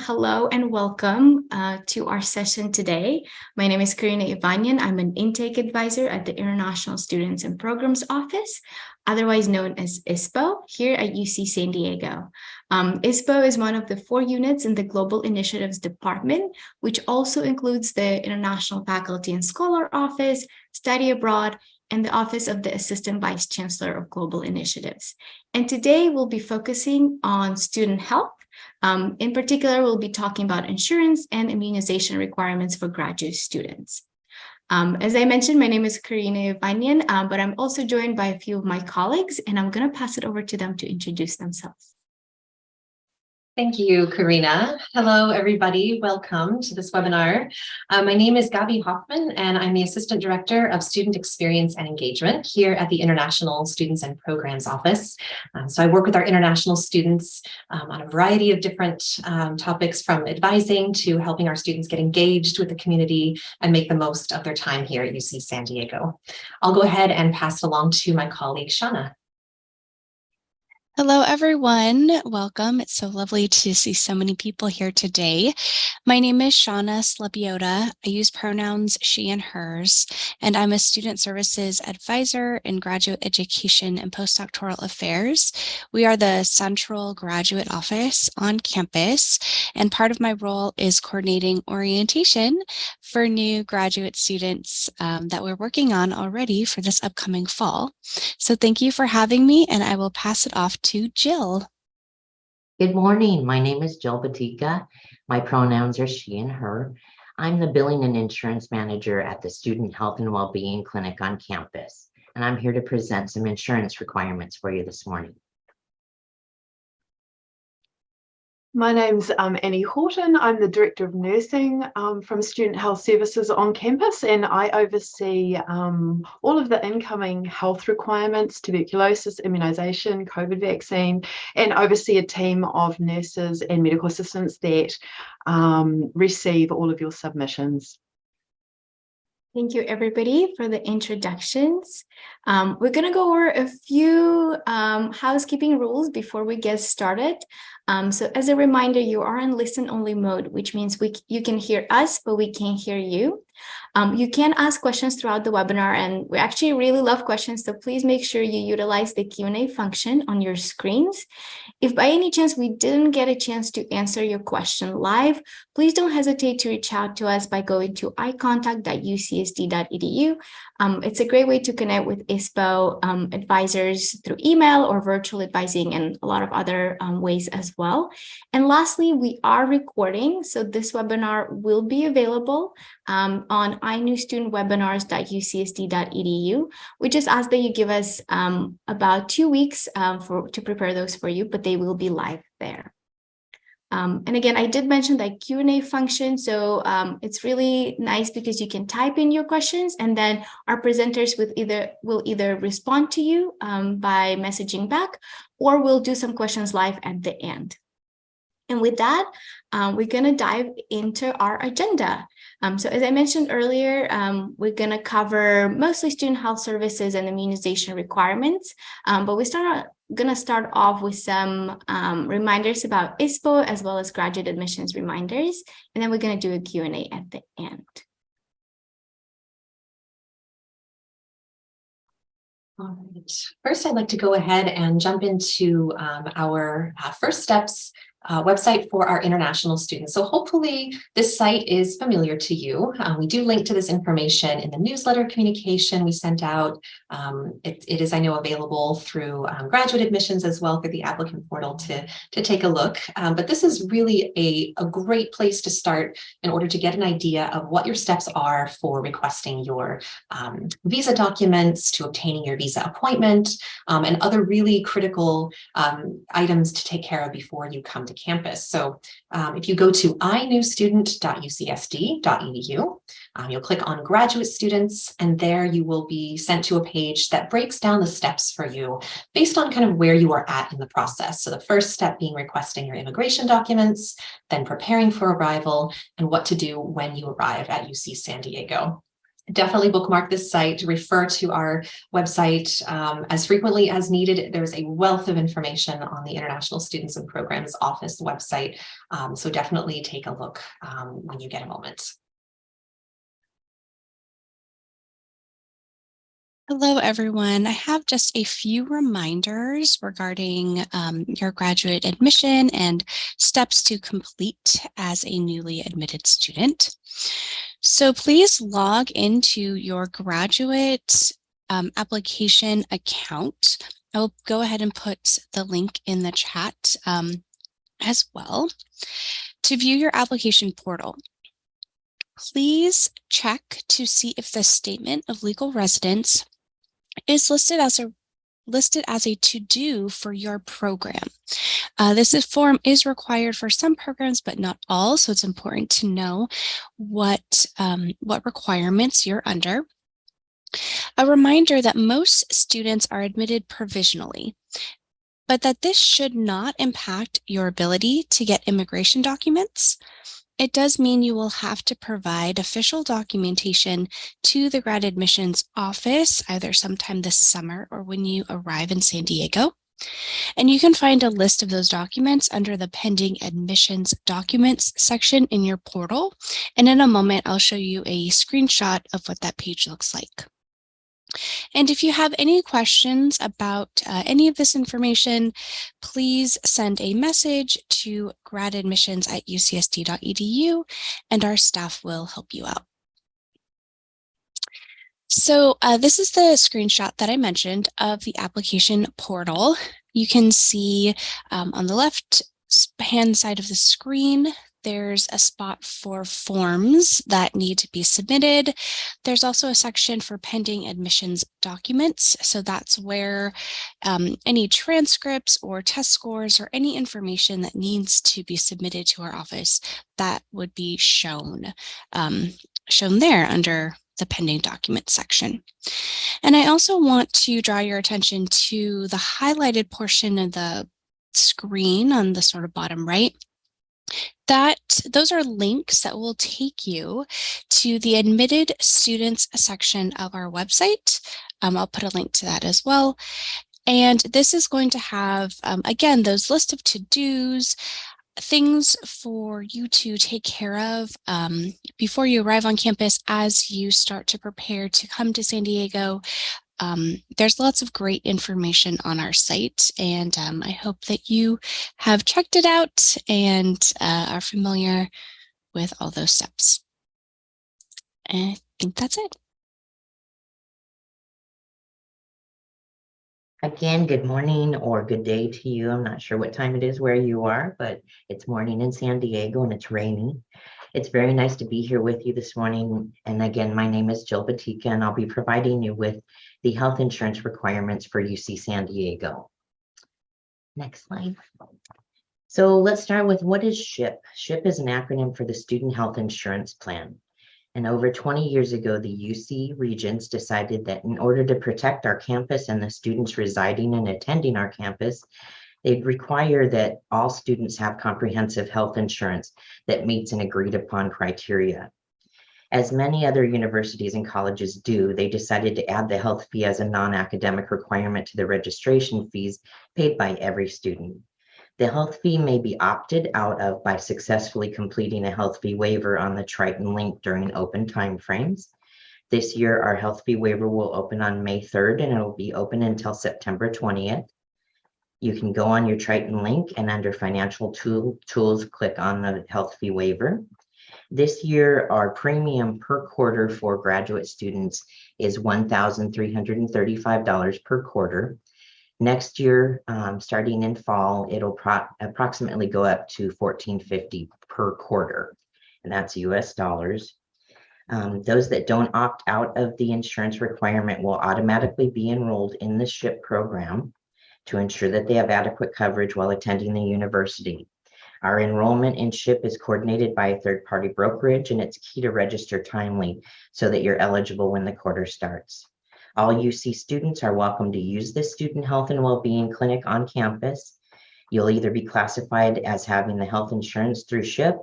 hello and welcome to our session today. My name is Karina Ivanyan. I'm an intake advisor at the International Students and Programs Office, otherwise known as ISPO, here at UC San Diego. ISPO is one of the 4 units in the Global Initiatives Department, which also includes the International Faculty and Scholar Office, Study Abroad, and the Office of the Assistant Vice Chancellor of Global Initiatives. And today we'll be focusing on student health. In particular, we'll be talking about insurance and immunization requirements for graduate students. As I mentioned, my name is Karina Ivanyan, but I'm also joined by a few of my colleagues, and I'm going to pass it over to them to introduce themselves. Thank you, Karina. Hello, everybody. Welcome to this webinar. My name is Gabi Hoffman, and I'm the Assistant Director of Student Experience and Engagement here at the International Students and Programs Office. So I work with our international students on a variety of different topics, from advising to helping our students get engaged with the community and make the most of their time here at UC San Diego. I'll go ahead and pass it along to my colleague, Shauna. Hello, everyone. Welcome. It's so lovely to see so many people here today. My name is Shauna Slepiota. I use pronouns she and hers, and I'm a student services advisor in graduate education and postdoctoral affairs. We are the central graduate office on campus, and part of my role is coordinating orientation for new graduate students that we're working on already for this upcoming fall. So thank you for having me, and I will pass it off to Jill. Good morning. My name is Jill Batika. My pronouns are she and her. I'm the Billing and Insurance Manager at the Student Health and Wellbeing Clinic on campus, and I'm here to present some insurance requirements for you this morning. My name's Annie Horton. I'm the Director of Nursing from Student Health Services on campus, and I oversee all of the incoming health requirements, tuberculosis, immunization, COVID vaccine, and oversee a team of nurses and medical assistants that receive all of your submissions. Thank you, everybody, for the introductions. We're going to go over a few housekeeping rules before we get started. So as a reminder, you are in listen-only mode, which means you can hear us, but we can't hear you. You can ask questions throughout the webinar, and we actually really love questions, so please make sure you utilize the Q&A function on your screens. If by any chance we didn't get a chance to answer your question live, please don't hesitate to reach out to us by going to icontact.ucsd.edu. It's a great way to connect with ISPO advisors through email or virtual advising, and a lot of other ways as well. And lastly, we are recording, so this webinar will be available on iNewStudent.ucsd.edu. We just ask that you give us about 2 weeks to prepare those for you, but they will be live there. And again, I did mention that Q&A function, so it's really nice because you can type in your questions, and then our presenters will either respond to you by messaging back, or we'll do some questions live at the end. And with that, we're going to dive into our agenda. So as I mentioned earlier, we're going to cover mostly student health services and immunization requirements, but we're going to start off with some reminders about ISPO, as well as graduate admissions reminders, and then we're going to do a Q&A at the end. All right. First, I'd like to go ahead and jump into our first steps website for our international students. So hopefully this site is familiar to you. We do link to this information in the newsletter communication we sent out. It is, I know, available through graduate admissions as well through the applicant portal to take a look. But this is really a great place to start in order to get an idea of what your steps are for requesting your visa documents, to obtaining your visa appointment, and other really critical items to take care of before you come to campus. So if you go to iNewStudent.ucsd.edu, you'll click on graduate students, and there you will be sent to a page that breaks down the steps for you based on kind of where you are at in the process. So the first step being requesting your immigration documents, then preparing for arrival, and what to do when you arrive at UC San Diego. Definitely bookmark this site, refer to our website as frequently as needed. There's a wealth of information on the International Students and Programs Office website. So definitely take a look when you get a moment. Hello, everyone. I have just a few reminders regarding your graduate admission and steps to complete as a newly admitted student. So please log into your graduate application account. I will go ahead and put the link in the chat as well. To view your application portal, please check to see if the statement of legal residence is listed as a to-do for your program. This form is required for some programs, but not all, so it's important to know what requirements you're under. A reminder that most students are admitted provisionally, but that this should not impact your ability to get immigration documents. It does mean you will have to provide official documentation to the grad admissions office, either sometime this summer or when you arrive in San Diego. And you can find a list of those documents under the pending admissions documents section in your portal. And in a moment, I'll show you a screenshot of what that page looks like. And if you have any questions about any of this information, please send a message to gradadmissions@ucsd.edu and our staff will help you out. So this is the screenshot that I mentioned of the application portal. You can see on the left hand side of the screen, there's a spot for forms that need to be submitted. There's also a section for pending admissions documents. So that's where any transcripts or test scores or any information that needs to be submitted to our office, that would be shown there under the pending documents section. And I also want to draw your attention to the highlighted portion of the screen on the sort of bottom right. Those are links that will take you to the admitted students section of our website. I'll put a link to that as well. And this is going to have, again, those list of to-dos, things for you to take care of before you arrive on campus as you start to prepare to come to San Diego. There's lots of great information on our site, and I hope that you have checked it out and are familiar with all those steps. And I think that's it. Again, good morning or good day to you. I'm not sure what time it is where you are, but it's morning in San Diego and it's raining. It's very nice to be here with you this morning. And again, my name is Jill Batika, and I'll be providing you with the health insurance requirements for UC San Diego. Next slide. So let's start with, what is SHIP? SHIP is an acronym for the Student Health Insurance Plan. And over 20 years ago, the UC Regents decided that in order to protect our campus and the students residing and attending our campus, they'd require that all students have comprehensive health insurance that meets an agreed upon criteria. As many other universities and colleges do, they decided to add the health fee as a non-academic requirement to the registration fees paid by every student. The health fee may be opted out of by successfully completing a health fee waiver on the Triton link during open timeframes. This year, our health fee waiver will open on May 3rd, and it will be open until September 20th. You can go on your Triton link and under financial tools, click on the health fee waiver. This year, our premium per quarter for graduate students is $1,335 per quarter. Next year, starting in fall, it'll approximately go up to $1,450 per quarter, and that's US dollars. Those that don't opt out of the insurance requirement will automatically be enrolled in the SHIP program to ensure that they have adequate coverage while attending the university. Our enrollment in SHIP is coordinated by a third-party brokerage, and it's key to register timely so that you're eligible when the quarter starts. All UC students are welcome to use this student health and well-being clinic on campus. You'll either be classified as having the health insurance through SHIP,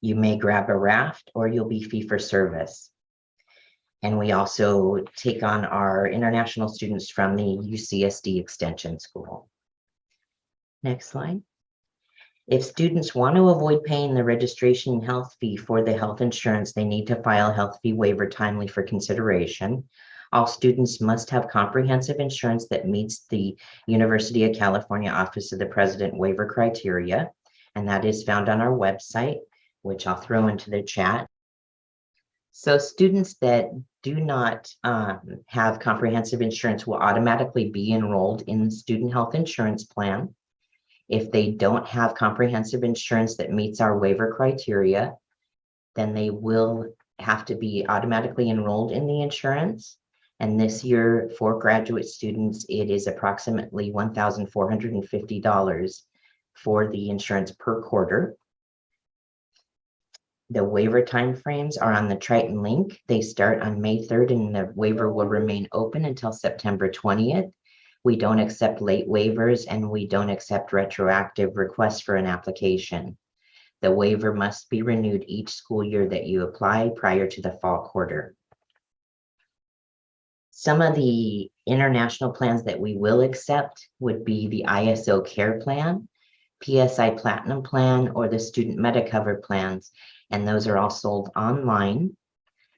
you may grab a raft, or you'll be fee for service. And we also take on our international students from the UCSD Extension School. Next slide. If students want to avoid paying the registration and health fee for the health insurance, they need to file health fee waiver timely for consideration. All students must have comprehensive insurance that meets the University of California Office of the President waiver criteria, and that is found on our website, which I'll throw into the chat. So students that do not have comprehensive insurance will automatically be enrolled in the student health insurance plan. If they don't have comprehensive insurance that meets our waiver criteria, then they will have to be automatically enrolled in the insurance. And this year for graduate students, it is approximately $1,450 for the insurance per quarter. The waiver timeframes are on the Triton link. They start on May 3rd and the waiver will remain open until September 20th. We don't accept late waivers and we don't accept retroactive requests for an application. The waiver must be renewed each school year that you apply prior to the fall quarter. Some of the international plans that we will accept would be the ISO Care Plan, PSI Platinum Plan, or the Student Medicover plans, and those are all sold online.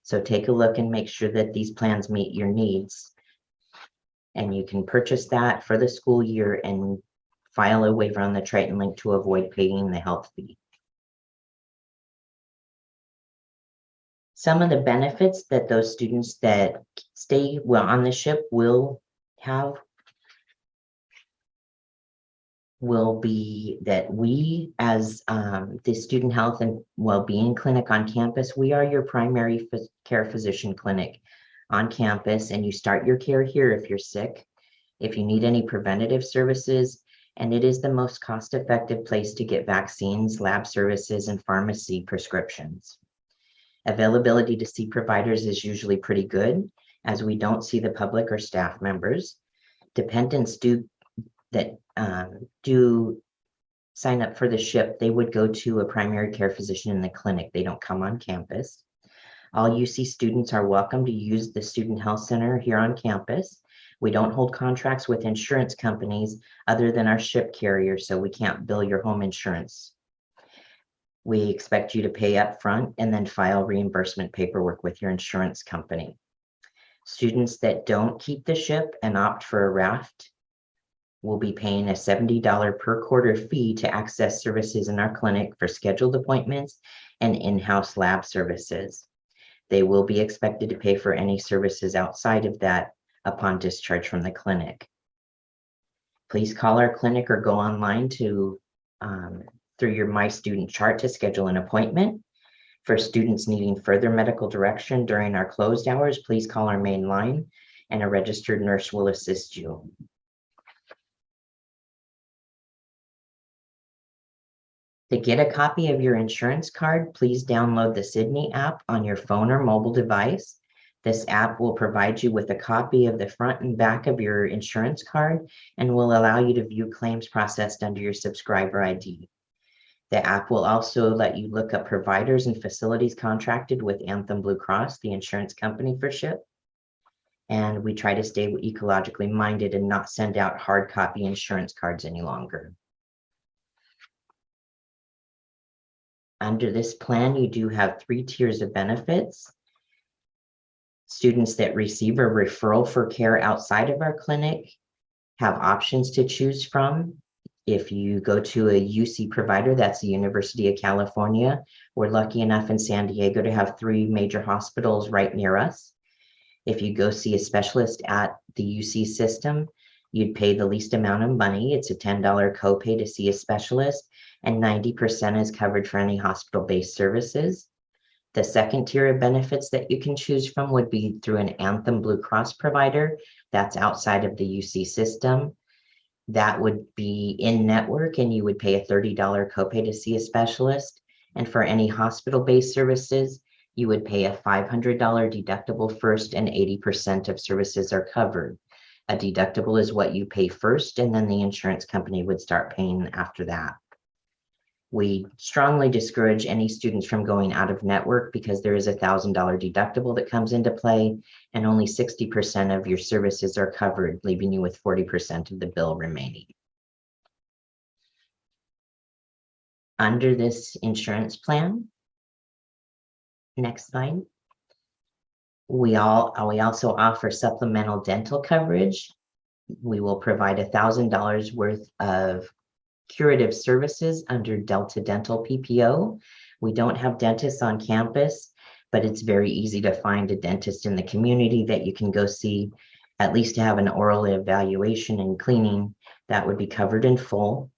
So take a look and make sure that these plans meet your needs. And you can purchase that for the school year and file a waiver on the Triton link to avoid paying the health fee. Some of the benefits that those students that stay on the ship will have will be that we, as the Student Health and Wellbeing Clinic on campus, we are your primary care physician clinic on campus, and you start your care here if you're sick, if you need any preventative services, and it is the most cost-effective place to get vaccines, lab services, and pharmacy prescriptions. Availability to see providers is usually pretty good, as we don't see the public or staff members. Dependents do sign up for the SHIP, they would go to a primary care physician in the clinic. They don't come on campus. All UC students are welcome to use the Student Health Center here on campus. We don't hold contracts with insurance companies other than our SHIP carrier, so we can't bill your home insurance. We expect you to pay up front and then file reimbursement paperwork with your insurance company. Students that don't keep the SHIP and opt for a raft will be paying a $70 per quarter fee to access services in our clinic for scheduled appointments and in-house lab services. They will be expected to pay for any services outside of that upon discharge from the clinic. Please call our clinic or go online to through your My Student chart to schedule an appointment. For students needing further medical direction during our closed hours, please call our main line and a registered nurse will assist you. To get a copy of your insurance card, please download the Sydney app on your phone or mobile device. This app will provide you with a copy of the front and back of your insurance card and will allow you to view claims processed under your subscriber ID. The app will also let you look up providers and facilities contracted with Anthem Blue Cross, the insurance company for SHIP. And we try to stay ecologically minded and not send out hard copy insurance cards any longer. Under this plan, you do have 3 tiers of benefits. Students that receive a referral for care outside of our clinic have options to choose from. If you go to a UC provider, that's the University of California, we're lucky enough in San Diego to have 3 major hospitals right near us. If you go see a specialist at the UC system, you'd pay the least amount of money. It's a $10 copay to see a specialist, and 90% is covered for any hospital-based services. The second tier of benefits that you can choose from would be through an Anthem Blue Cross provider that's outside of the UC system. That would be in network and you would pay a $30 copay to see a specialist. And for any hospital-based services, you would pay a $500 deductible first and 80% of services are covered. A deductible is what you pay first and then the insurance company would start paying after that. We strongly discourage any students from going out of network because there is a $1,000 deductible that comes into play, and only 60% of your services are covered, leaving you with 40% of the bill remaining. Under this insurance plan, next slide, we also offer supplemental dental coverage. We will provide $1,000 worth of curative services under Delta Dental PPO. We don't have dentists on campus, but it's very easy to find a dentist in the community that you can go see, at least to have an oral evaluation and cleaning. That would be covered in full.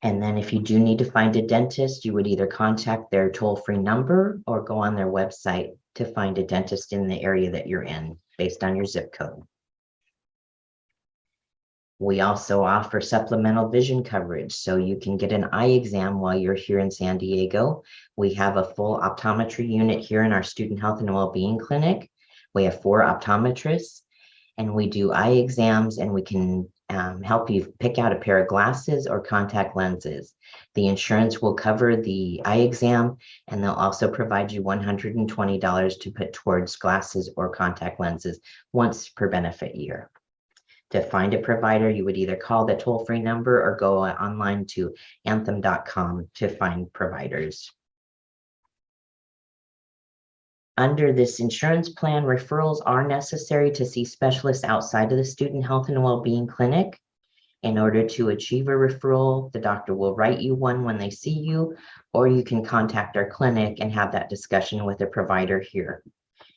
And then if you do need to find a dentist, you would either contact their toll-free number or go on their website to find a dentist in the area that you're in based on your zip code. We also offer supplemental vision coverage, so you can get an eye exam while you're here in San Diego. We have a full optometry unit here in our Student Health and Wellbeing Clinic. We have 4 optometrists, and we do eye exams, and we can help you pick out a pair of glasses or contact lenses. The insurance will cover the eye exam, and they'll also provide you $120 to put towards glasses or contact lenses once per benefit year. To find a provider, you would either call the toll-free number or go online to anthem.com to find providers. Under this insurance plan, referrals are necessary to see specialists outside of the Student Health and Wellbeing Clinic. In order to achieve a referral, the doctor will write you one when they see you, or you can contact our clinic and have that discussion with a provider here.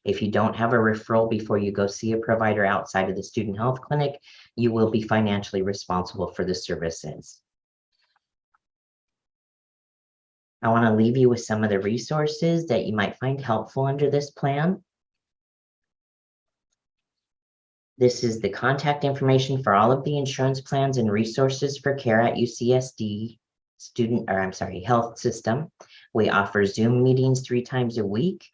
If you don't have a referral before you go see a provider outside of the Student Health Clinic, you will be financially responsible for the services. I want to leave you with some of the resources that you might find helpful under this plan. This is the contact information for all of the insurance plans and resources for care at UCSD health system. We offer Zoom meetings 3 times a week.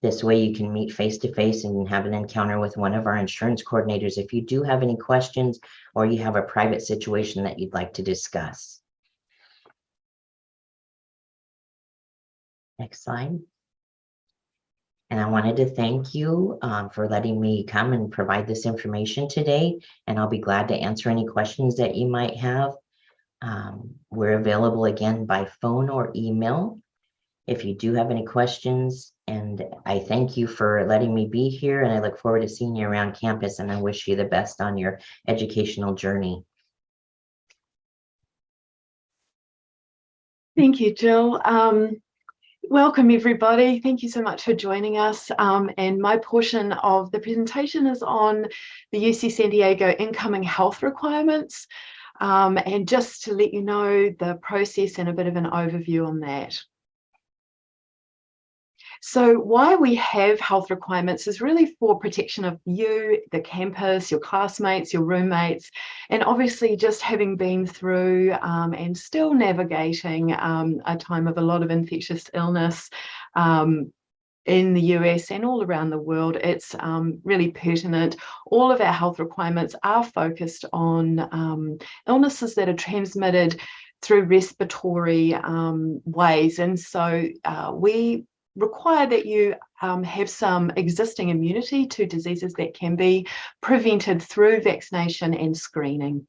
This way you can meet face-to-face and have an encounter with one of our insurance coordinators if you do have any questions or you have a private situation that you'd like to discuss. Next slide. And I wanted to thank you for letting me come and provide this information today, and I'll be glad to answer any questions that you might have. We're available again by phone or email if you do have any questions, and I thank you for letting me be here, and I look forward to seeing you around campus, and I wish you the best on your educational journey. Thank you, Jill. Welcome, everybody. Thank you so much for joining us. And my portion of the presentation is on the UC San Diego incoming health requirements. And just to let you know the process and a bit of an overview on that. So why we have health requirements is really for protection of you, the campus, your classmates, your roommates, and obviously just having been through and still navigating a time of a lot of infectious illness in the US and all around the world, it's really pertinent. All of our health requirements are focused on illnesses that are transmitted through respiratory ways. And so we require that you have some existing immunity to diseases that can be prevented through vaccination and screening.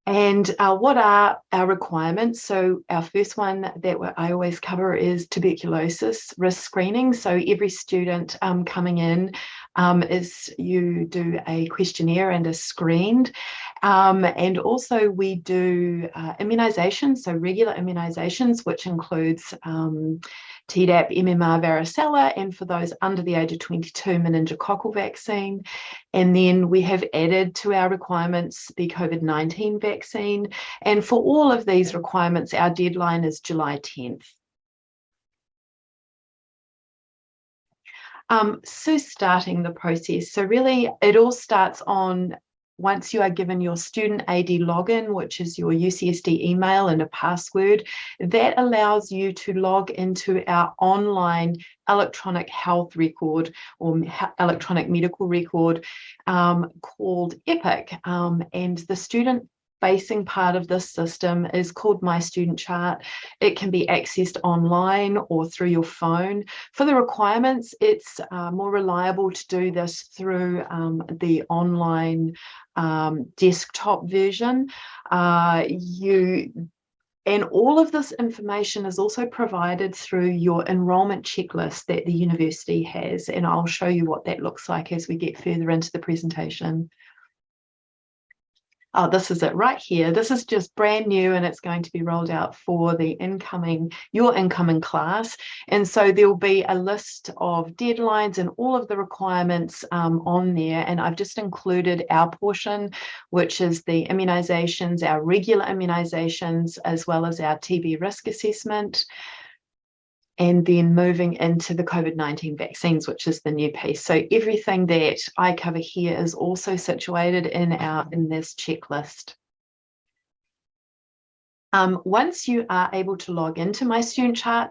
And what are our requirements? So our first one that I always cover is tuberculosis risk screening. So every student coming in you do a questionnaire and are screened. And also we do immunization, so regular immunizations, which includes Tdap, MMR, varicella, and for those under the age of 22, meningococcal vaccine. And then we have added to our requirements the COVID-19 vaccine. And for all of these requirements, our deadline is July 10th. So starting the process. So really it all starts on once you are given your student AD login, which is your UCSD email and a password, that allows you to log into our online electronic health record or electronic medical record called EPIC. And the student facing part of this system is called My Student Chart. It can be accessed online or through your phone. For the requirements, it's more reliable to do this through the online desktop version. And all of this information is also provided through your enrolment checklist that the university has, and I'll show you what that looks like as we get further into the presentation. Oh, this is it right here. This is just brand new, and it's going to be rolled out for your incoming class. And so there'll be a list of deadlines and all of the requirements on there. And I've just included our portion, which is the immunizations, our regular immunizations, as well as our TB risk assessment. And then moving into the COVID-19 vaccines, which is the new piece. So everything that I cover here is also situated in this checklist. Once you are able to log into My Student Chart,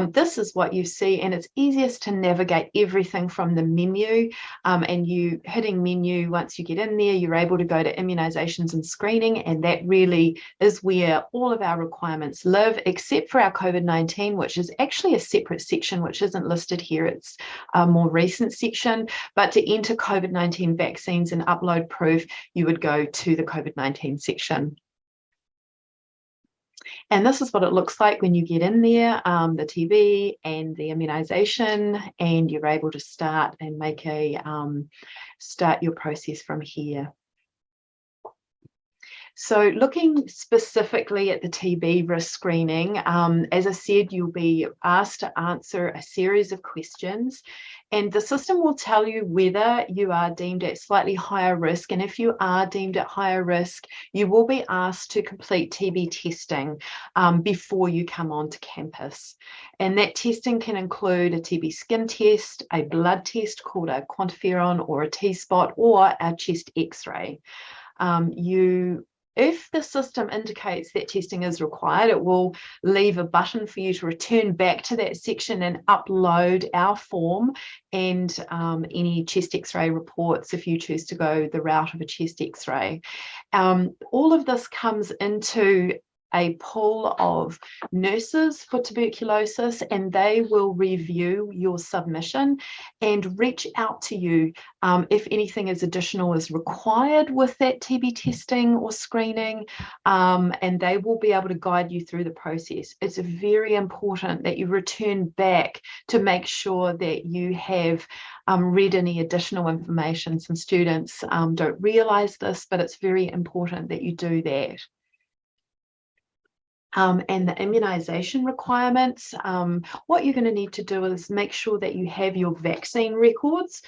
this is what you see, and it's easiest to navigate everything from the menu. And you hitting menu, once you get in there, you're able to go to immunizations and screening, and that really is where all of our requirements live, except for our COVID-19, which is actually a separate section, which isn't listed here. It's a more recent section, but to enter COVID-19 vaccines and upload proof, you would go to the COVID-19 section. And this is what it looks like when you get in there, the TB and the immunization, and you're able to start and make start your process from here. So looking specifically at the TB risk screening, as I said, you'll be asked to answer a series of questions, and the system will tell you whether you are deemed at slightly higher risk. And if you are deemed at higher risk, you will be asked to complete TB testing before you come onto campus. And that testing can include a TB skin test, a blood test called a quantiferon or a T-spot, or a chest X-ray. If the system indicates that testing is required, it will leave a button for you to return back to that section and upload our form and any chest X-ray reports if you choose to go the route of a chest X-ray. All of this comes into a pool of nurses for tuberculosis, and they will review your submission and reach out to you if anything additional is required with that TB testing or screening, and they will be able to guide you through the process. It's very important that you return back to make sure that you have read any additional information. Some students don't realize this, but it's very important that you do that. And the immunization requirements, what you're going to need to do is make sure that you have your vaccine records.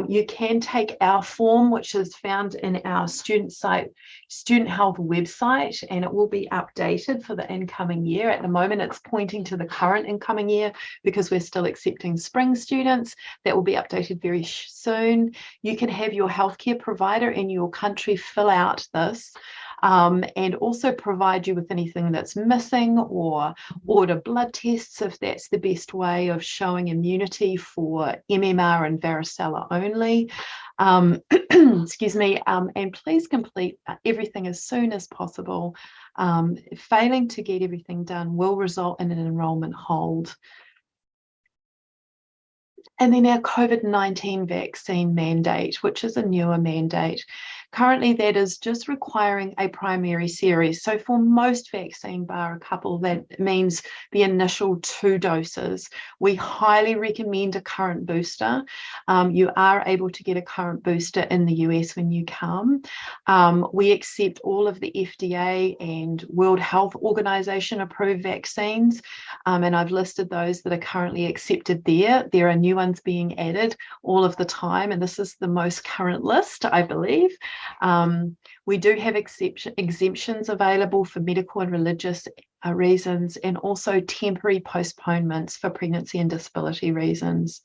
You can take our form, which is found in our student health website, and it will be updated for the incoming year. At the moment, it's pointing to the current incoming year because we're still accepting spring students. That will be updated very soon. You can have your healthcare provider in your country fill out this. And also provide you with anything that's missing, or order blood tests if that's the best way of showing immunity for MMR and varicella only. Excuse me, and please complete everything as soon as possible. Failing to get everything done will result in an enrolment hold. And then our COVID-19 vaccine mandate, which is a newer mandate. Currently, that is just requiring a primary series. So for most vaccine, bar a couple, that means the initial 2 doses. We highly recommend a current booster. You are able to get a current booster in the US when you come. We accept all of the FDA and World Health Organization approved vaccines, and I've listed those that are currently accepted there. There are new ones being added all of the time, and this is the most current list, I believe. We do have exemptions available for medical and religious reasons, and also temporary postponements for pregnancy and disability reasons.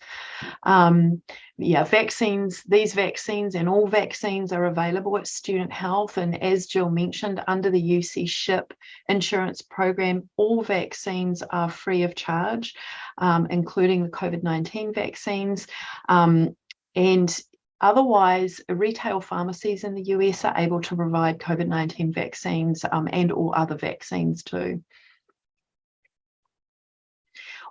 Vaccines, these vaccines and all vaccines are available at Student Health, and as Jill mentioned, under the UC SHIP insurance program, all vaccines are free of charge, including the COVID-19 vaccines. And Otherwise, retail pharmacies in the US are able to provide COVID-19 vaccines and all other vaccines too.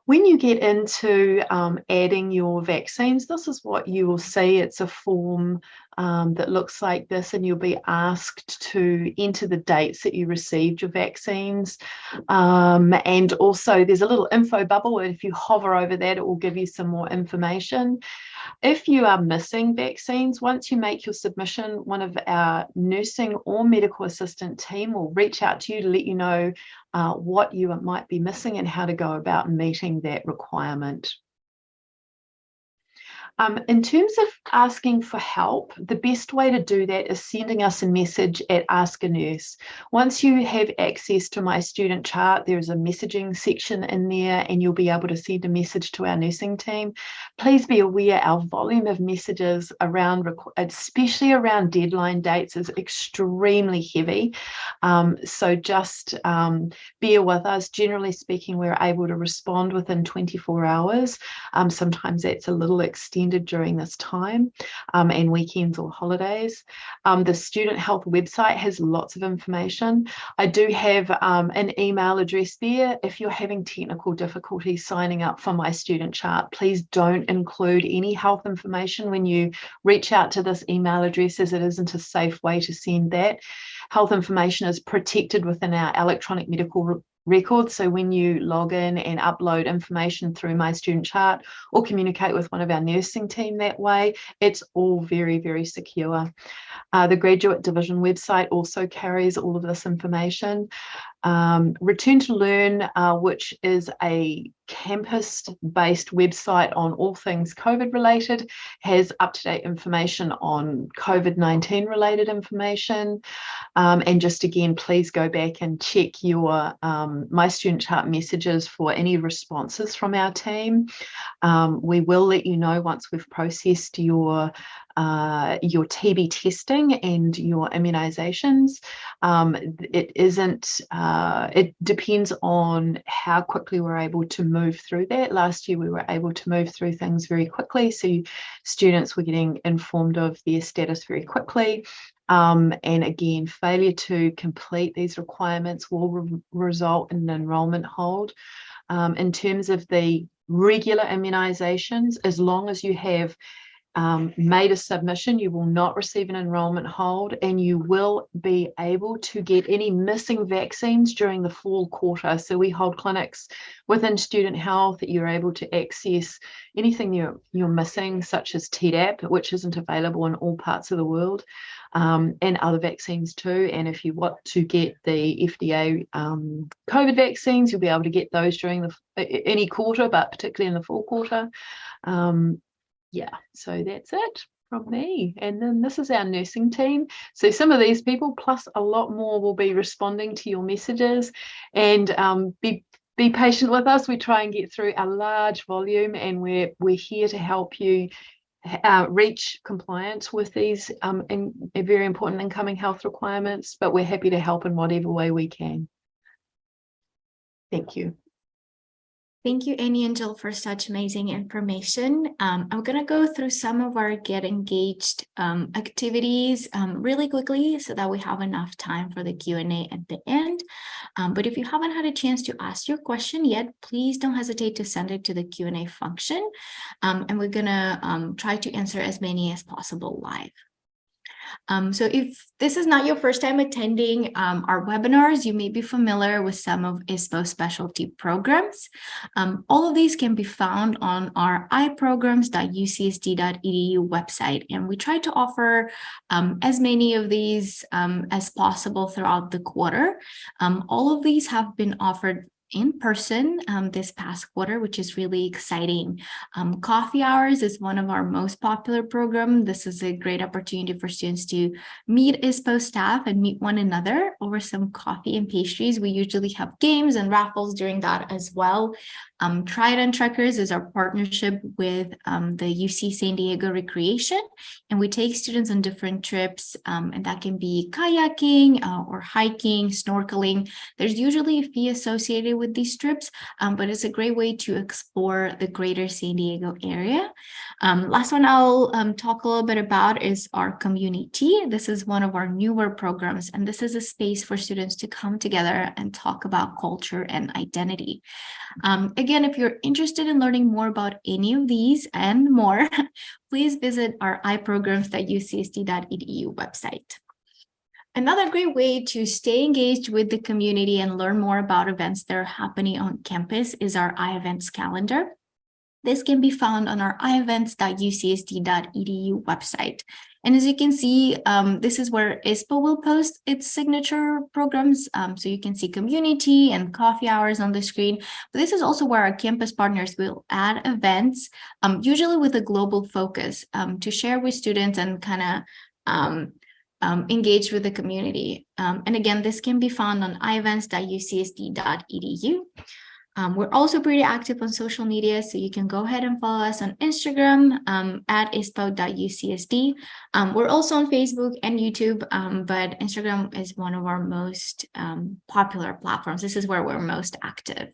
When you get into adding your vaccines, this is what you will see. It's a form that looks like this, and you'll be asked to enter the dates that you received your vaccines. And also there's a little info bubble, and if you hover over that, it will give you some more information. If you are missing vaccines, once you make your submission, one of our nursing or medical assistant team will reach out to you to let you know what you might be missing and how to go about meeting that requirement. In terms of asking for help, the best way to do that is sending us a message at Ask a Nurse. Once you have access to my student chart, there's a messaging section in there, and you'll be able to send a message to our nursing team. Please be aware our volume of messages around, especially around deadline dates, is extremely heavy. So just bear with us. Generally speaking, we're able to respond within 24 hours. Sometimes that's a little extended during this time and weekends or holidays. The Student Health website has lots of information. I do have an email address there. If you're having technical difficulties signing up for my student chart, please don't include any health information when you reach out to this email address, as it isn't a safe way to send that. Health information is protected within our electronic medical records. So when you log in and upload information through my student chart or communicate with one of our nursing team that way, it's all very, very secure. The Graduate Division website also carries all of this information. Return to Learn, which is a campus-based website on all things COVID related, has up-to-date information on COVID-19 related information. And just again, please go back and check your My Student Chart messages for any responses from our team. We will let you know once we've processed your TB testing and your immunizations. It depends on how quickly we're able to move through that. Last year, we were able to move through things very quickly, so students were getting informed of their status very quickly. And again, failure to complete these requirements will result in an enrolment hold. In terms of the regular immunizations, as long as you have made a submission, you will not receive an enrolment hold, and you will be able to get any missing vaccines during the fall quarter. So we hold clinics within student health that you're able to access anything you're missing, such as Tdap, which isn't available in all parts of the world, and other vaccines too. And if you want to get the FDA COVID vaccines, you'll be able to get those during any quarter, but particularly in the fall quarter. Yeah, so that's it from me. And then this is our nursing team. So some of these people, plus a lot more, will be responding to your messages. And be patient with us. We try and get through a large volume, and we're here to help you reach compliance with these very important incoming health requirements, but we're happy to help in whatever way we can. Thank you. Thank you, Annie and Jill, for such amazing information. I'm going to go through some of our Get Engaged activities really quickly so that we have enough time for the Q&A at the end. But if you haven't had a chance to ask your question yet, please don't hesitate to send it to the Q&A function. And we're going to try to answer as many as possible live. So if this is not your first time attending our webinars, you may be familiar with some of ISPO specialty programs. All of these can be found on our iprograms.ucsd.edu website. And we try to offer as many of these as possible throughout the quarter. All of these have been offered in person this past quarter, which is really exciting. Coffee hours is one of our most popular programs. This is a great opportunity for students to meet ISPO staff and meet one another over some coffee and pastries. We usually have games and raffles during that as well. Trident Trekkers is our partnership with the UC San Diego Recreation, and we take students on different trips, and that can be kayaking or hiking, snorkeling. There's usually a fee associated with these trips, but it's a great way to explore the greater San Diego area. Last one I'll talk a little bit about is our community. This is one of our newer programs, and this is a space for students to come together and talk about culture and identity. Again, if you're interested in learning more about any of these and more, please visit our iprograms.ucsd.edu website. Another great way to stay engaged with the community and learn more about events that are happening on campus is our iEvents calendar. This can be found on our iEvents.ucsd.edu website. And as you can see, this is where ISPO will post its signature programs. So you can see community and coffee hours on the screen. But this is also where our campus partners will add events, usually with a global focus, to share with students and kind of engage with the community. And again, this can be found on iEvents.ucsd.edu. We're also pretty active on social media, so you can go ahead and follow us on Instagram at ispo.ucsd. We're also on Facebook and YouTube, but Instagram is one of our most popular platforms. This is where we're most active.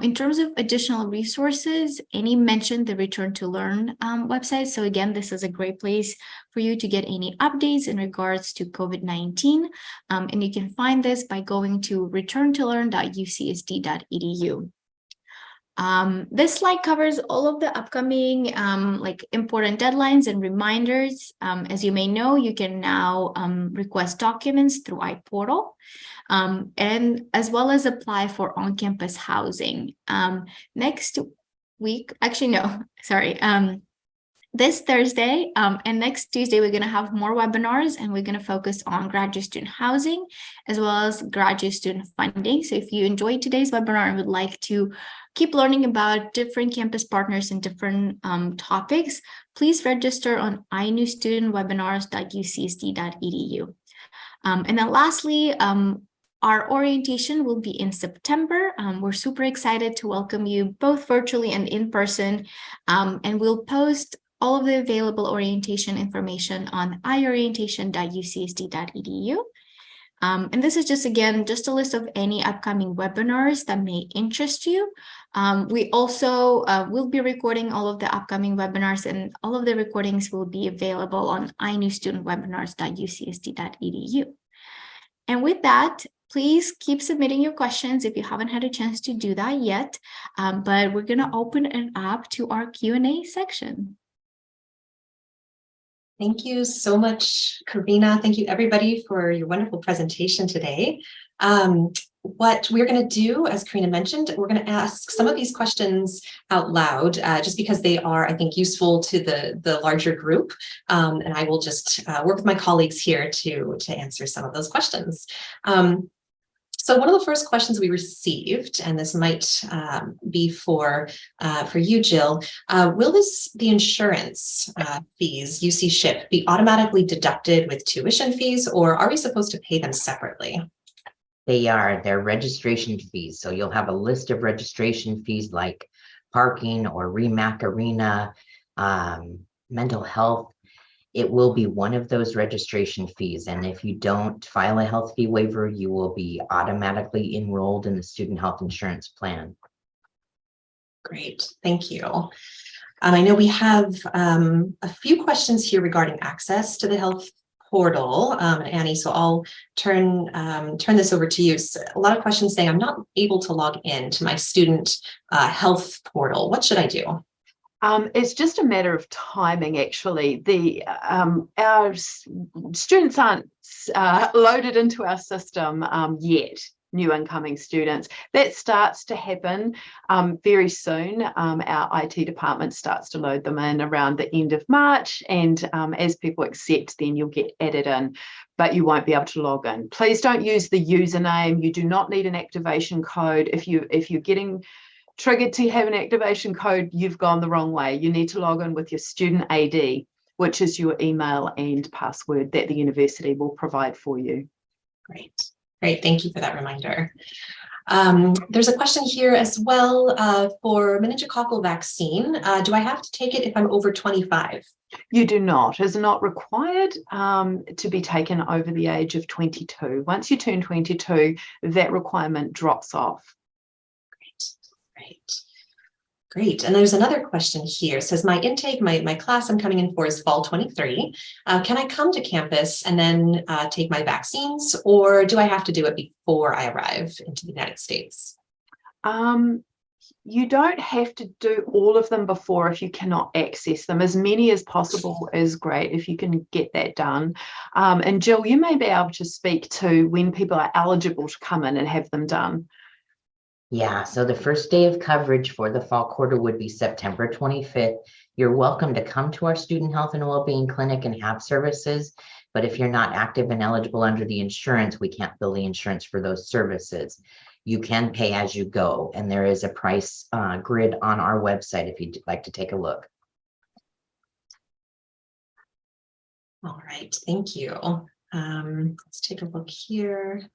In terms of additional resources, Annie mentioned the Return to Learn website. So again, this is a great place for you to get any updates in regards to COVID-19. And you can find this by going to returntolearn.ucsd.edu. This slide covers all of the upcoming important deadlines and reminders. As you may know, you can now request documents through iPortal. And as well as apply for on-campus housing. Next week, actually, no, sorry. This Thursday and next Tuesday, we're going to have more webinars, and we're going to focus on graduate student housing as well as graduate student funding. So if you enjoyed today's webinar and would like to keep learning about different campus partners and different topics, please register on iNewStudent.webinars.ucsd.edu. And then lastly, our orientation will be in September. We're super excited to welcome you both virtually and in person. And we'll post all of the available orientation information on iorientation.ucsd.edu. And this is just a list of any upcoming webinars that may interest you. We also will be recording all of the upcoming webinars, and all of the recordings will be available on iNewStudentWebinars.ucsd.edu. And with that, please keep submitting your questions if you haven't had a chance to do that yet. But we're going to open it up to our Q&A section. Thank you so much, Karina. Thank you, everybody, for your wonderful presentation today. What we're going to do, as Karina mentioned, we're going to ask some of these questions out loud, just because they are, I think, useful to the larger group. And I will just work with my colleagues here to answer some of those questions. So one of the first questions we received, and this might be for you, Jill, will the insurance fees, UC SHIP, be automatically deducted with tuition fees, or are we supposed to pay them separately? They're registration fees. So you'll have a list of registration fees like parking or REMAC Arena, mental health. It will be one of those registration fees. And if you don't file a health fee waiver, you will be automatically enrolled in the student health insurance plan. Great, thank you. I know we have a few questions here regarding access to the health portal, Annie, so I'll turn this over to you. So a lot of questions saying I'm not able to log in to my student health portal. What should I do? It's just a matter of timing, actually. Our students aren't loaded into our system yet, new incoming students. That starts to happen very soon. Our IT department starts to load them in around the end of March, and as people accept, then you'll get added in, but you won't be able to log in. Please don't use the username. You do not need an activation code. If you're getting triggered to have an activation code, you've gone the wrong way. You need to log in with your student ID, which is your email and password that the university will provide for you. Great. Thank you for that reminder. There's a question here as well for meningococcal vaccine. Do I have to take it if I'm over 25? You do not. It's not required to be taken over the age of 22. Once you turn 22, that requirement drops off. Great. And there's another question here. It says, my intake, my class I'm coming in for is fall 23. Can I come to campus and then take my vaccines, or do I have to do it before I arrive into the United States? You don't have to do all of them before if you cannot access them. As many as possible is great if you can get that done. And Jill, you may be able to speak to when people are eligible to come in and have them done. Yeah, so the first day of coverage for the fall quarter would be September 25th. You're welcome to come to our Student Health and Wellbeing Clinic and have services. But if you're not active and eligible under the insurance, we can't bill the insurance for those services. You can pay as you go, and there is a price grid on our website if you'd like to take a look. All right, thank you. Let's take a look here.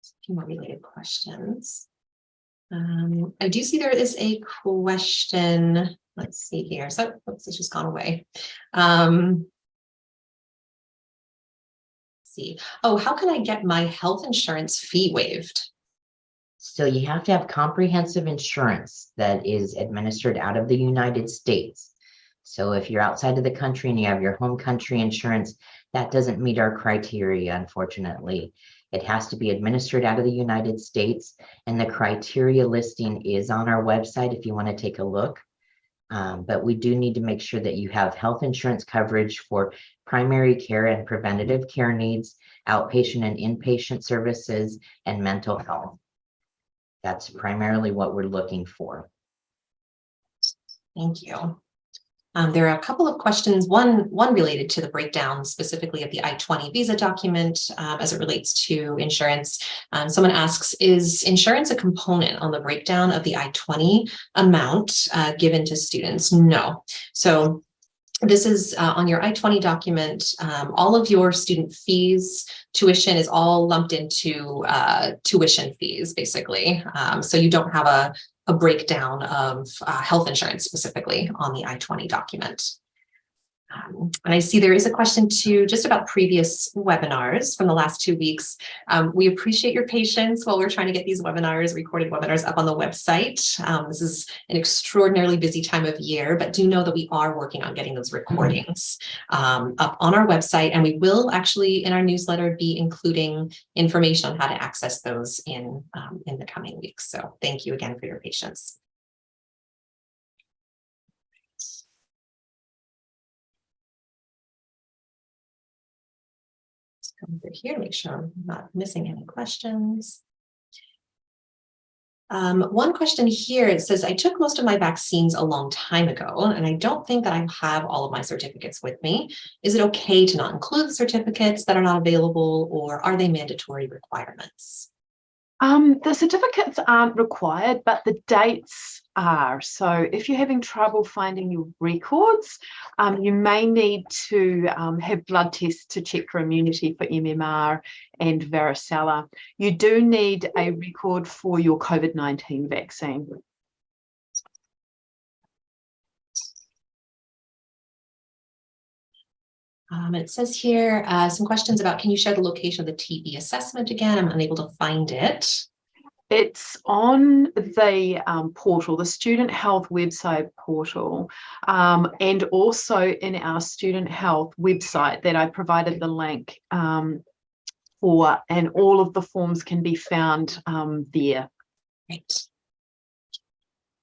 A few more related questions. I do see there is a question. Let's see here. So, oops, it's just gone away. See. Oh, how can I get my health insurance fee waived? So you have to have comprehensive insurance that is administered out of the United States. So if you're outside of the country and you have your home country insurance, that doesn't meet our criteria, unfortunately. It has to be administered out of the United States, and the criteria listing is on our website if you want to take a look. But we do need to make sure that you have health insurance coverage for primary care and preventative care needs, outpatient and inpatient services, and mental health. That's primarily what we're looking for. Thank you. There are a couple of questions, one related to the breakdown specifically of the I-20 visa document as it relates to insurance. Someone asks, is insurance a component on the breakdown of the I-20 amount given to students? No. So this is on your I-20 document. All of your student fees, tuition is all lumped into tuition fees, basically. So you don't have a breakdown of health insurance specifically on the I-20 document. And I see there is a question too, just about previous webinars from the last 2 weeks. We appreciate your patience while we're trying to get these webinars, recorded webinars, up on the website. This is an extraordinarily busy time of year, but do know that we are working on getting those recordings up on our website, and we will actually in our newsletter be including information on how to access those in the coming weeks. So thank you again for your patience. Come through here, make sure I'm not missing any questions. One question here, it says, I took most of my vaccines a long time ago, and I don't think that I have all of my certificates with me. Is it okay to not include the certificates that are not available, or are they mandatory requirements? The certificates aren't required, but the dates are. So if you're having trouble finding your records, you may need to have blood tests to check for immunity for MMR and varicella. You do need a record for your COVID-19 vaccine. It says here some questions about, can you share the location of the TB assessment again? I'm unable to find it. It's on the portal, the Student Health website portal, and also in our Student Health website that I provided the link for, and all of the forms can be found there. Right.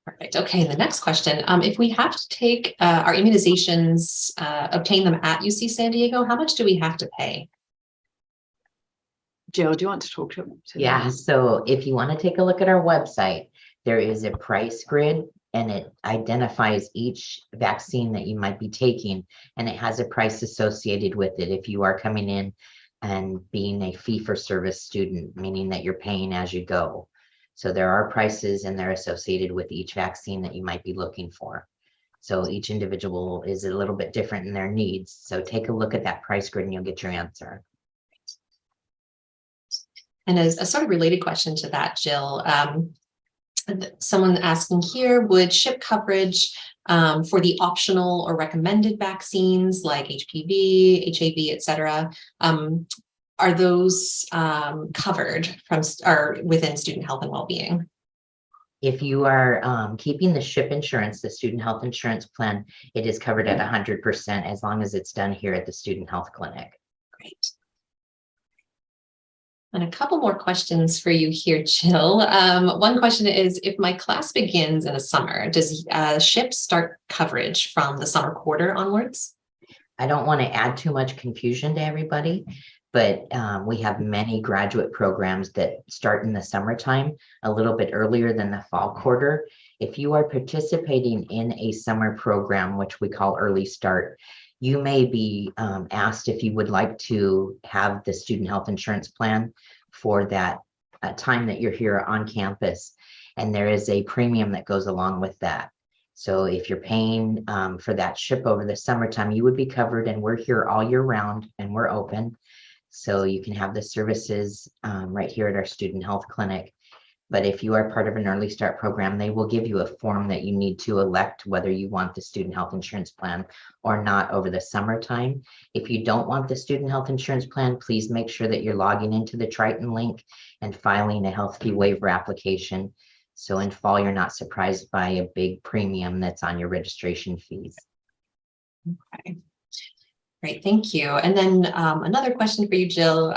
Perfect. Okay, the next question. If we have to take our immunizations, obtain them at UC San Diego, how much do we have to pay? Jill, do you want to talk to Yeah, so if you want to take a look at our website, there is a price grid, and it identifies each vaccine that you might be taking, and it has a price associated with it if you are coming in and being a fee-for-service student, meaning that you're paying as you go. So there are prices, and they're associated with each vaccine that you might be looking for. So each individual is a little bit different in their needs. So take a look at that price grid and you'll get your answer. And as a sort of related question to that, Jill, someone asking here, would SHIP coverage for the optional or recommended vaccines like HPV, HAV, et cetera, are those covered from or within student health and well-being? If you are keeping the SHIP insurance, the student health insurance plan, it is covered at 100% as long as it's done here at the student health clinic. Great. And a couple more questions for you here, Jill. One question is, if my class begins in the summer, does SHIP start coverage from the summer quarter onwards? I don't want to add too much confusion to everybody, but we have many graduate programs that start in the summertime, a little bit earlier than the fall quarter. If you are participating in a summer program, which we call early start, you may be asked if you would like to have the student health insurance plan for that time that you're here on campus. And there is a premium that goes along with that. So if you're paying for that SHIP over the summertime, you would be covered, and we're here all year round and we're open. So you can have the services right here at our student health clinic. But if you are part of an early start program, they will give you a form that you need to elect whether you want the student health insurance plan or not over the summertime. If you don't want the student health insurance plan, please make sure that you're logging into the Triton link and filing a health fee waiver application. So in fall, you're not surprised by a big premium that's on your registration fees. Okay. Great, thank you. And then another question for you, Jill.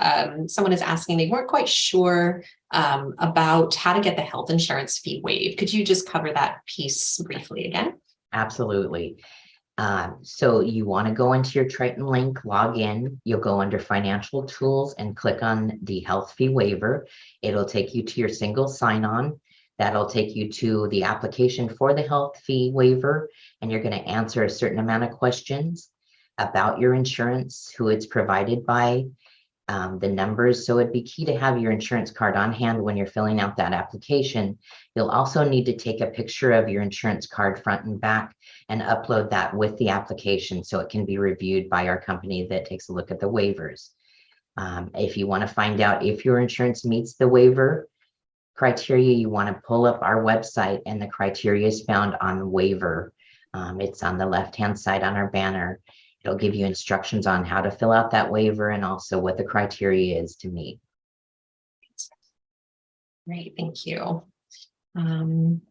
Someone is asking, they weren't quite sure about how to get the health insurance fee waived. Could you just cover that piece briefly again? Absolutely. So you want to go into your Triton link, log in, you'll go under financial tools and click on the health fee waiver. It'll take you to your single sign-on. That'll take you to the application for the health fee waiver, and you're going to answer a certain amount of questions about your insurance, who it's provided by, the numbers. So it'd be key to have your insurance card on hand when you're filling out that application. You'll also need to take a picture of your insurance card front and back and upload that with the application so it can be reviewed by our company that takes a look at the waivers. If you want to find out if your insurance meets the waiver criteria, you want to pull up our website, and the criteria is found on waiver. It's on the left-hand side on our banner. It'll give you instructions on how to fill out that waiver and also what the criteria is to meet. Great, thank you. And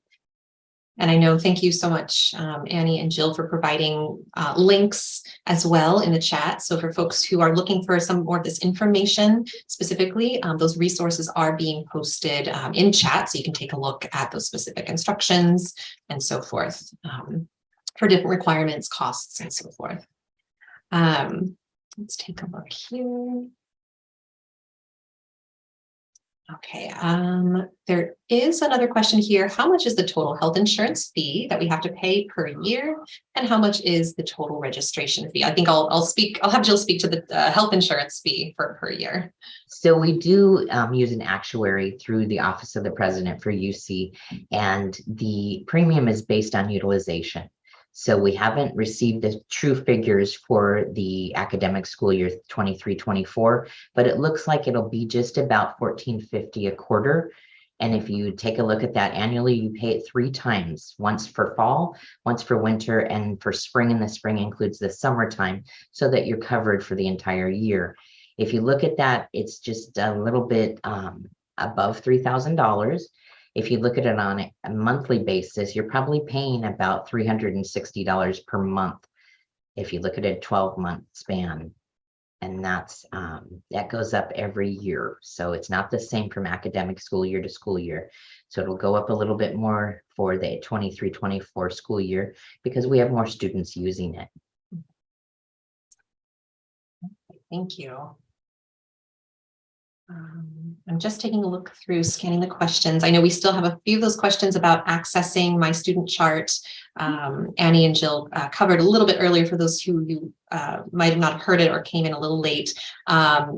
I know, thank you so much, Annie and Jill, for providing links as well in the chat. So for folks who are looking for some more of this information specifically, those resources are being posted in chat, so you can take a look at those specific instructions and so forth for different requirements, costs, and so forth. Let's take a look here. Okay, there is another question here. How much is the total health insurance fee that we have to pay per year? And how much is the total registration fee? I think I'll have Jill speak to the health insurance fee for per year. So we do use an actuary through the Office of the President for UC, and the premium is based on utilization. So we haven't received the true figures for the academic school year 23-24, but it looks like it'll be just about $14.50 a quarter. And if you take a look at that annually, you pay it 3 times, once for fall, once for winter, and for spring, and the spring includes the summertime, so that you're covered for the entire year. If you look at that, it's just a little bit above $3,000. If you look at it on a monthly basis, you're probably paying about $360 per month if you look at a 12-month span. And that's that goes up every year. So it's not the same from academic school year to school year. So it'll go up a little bit more for the 23-24 school year because we have more students using it. Thank you. I'm just taking a look through, scanning the questions. I know we still have a few of those questions about accessing my student chart. Annie and Jill covered a little bit earlier for those who might have not heard it or came in a little late.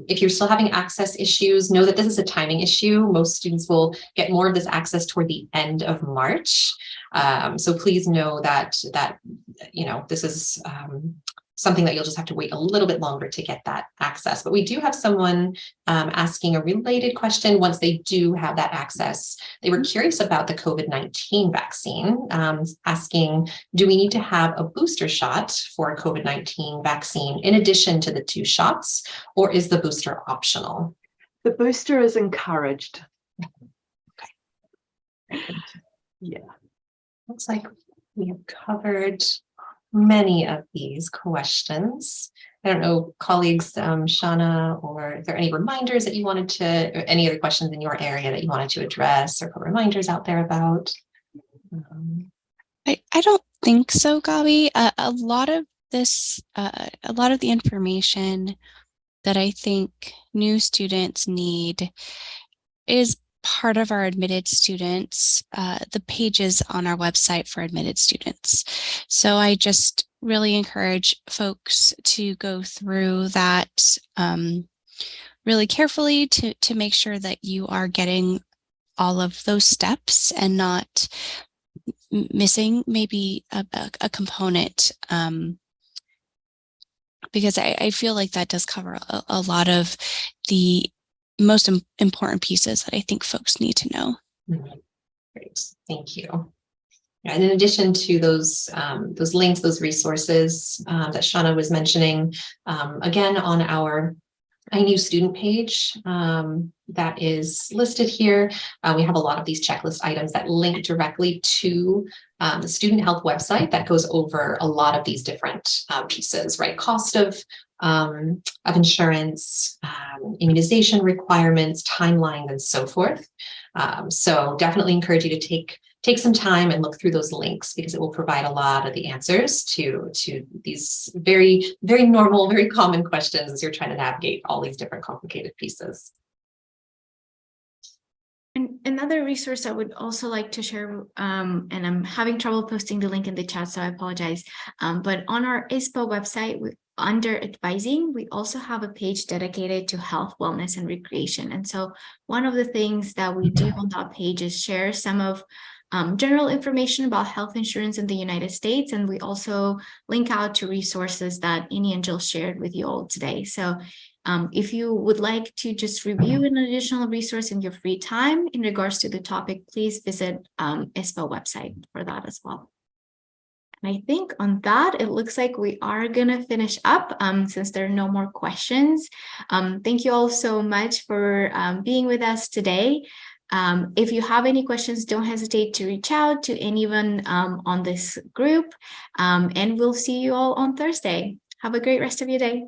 If you're still having access issues, know that this is a timing issue. Most students will get more of this access toward the end of March. So please know that you know, this is something that you'll just have to wait a little bit longer to get that access. But we do have someone asking a related question. Once they do have that access, they were curious about the COVID-19 vaccine, asking, do we need to have a booster shot for a COVID-19 vaccine in addition to the 2 shots, or is the booster optional? The booster is encouraged. Yeah. Looks like we have covered many of these questions. I don't know, colleagues, Shauna, or is there any reminders that you wanted to, or any other questions in your area that you wanted to address or put reminders out there about? I don't think so, Gabi. A lot of this, a lot of the information that I think new students need is part of our admitted students, the pages on our website for admitted students. So I just really encourage folks to go through that really carefully to make sure that you are getting all of those steps and not missing maybe a component, because I feel like that does cover a lot of the most important pieces that I think folks need to know. Great, thank you. And in addition to those links, those resources that Shauna was mentioning, again on our iNewStudent page that is listed here, we have a lot of these checklist items that link directly to the student health website that goes over a lot of these different pieces, right? Cost of insurance, immunization requirements, timelines, and so forth. So definitely encourage you to take some time and look through those links, because it will provide a lot of the answers to these very, very normal, very common questions as you're trying to navigate all these different complicated pieces. And another resource I would also like to share, and I'm having trouble posting the link in the chat, so I apologize. But on our ISPO website, under advising, we also have a page dedicated to health, wellness, and recreation. And so one of the things that we do on that page is share some of general information about health insurance in the United States. And we also link out to resources that Annie and Jill shared with you all today. So if you would like to just review an additional resource in your free time in regards to the topic, please visit ISPO website for that as well. And I think on that, it looks like we are going to finish up since there are no more questions. Thank you all so much for being with us today. If you have any questions, don't hesitate to reach out to anyone on this group, and we'll see you all on Thursday. Have a great rest of your day.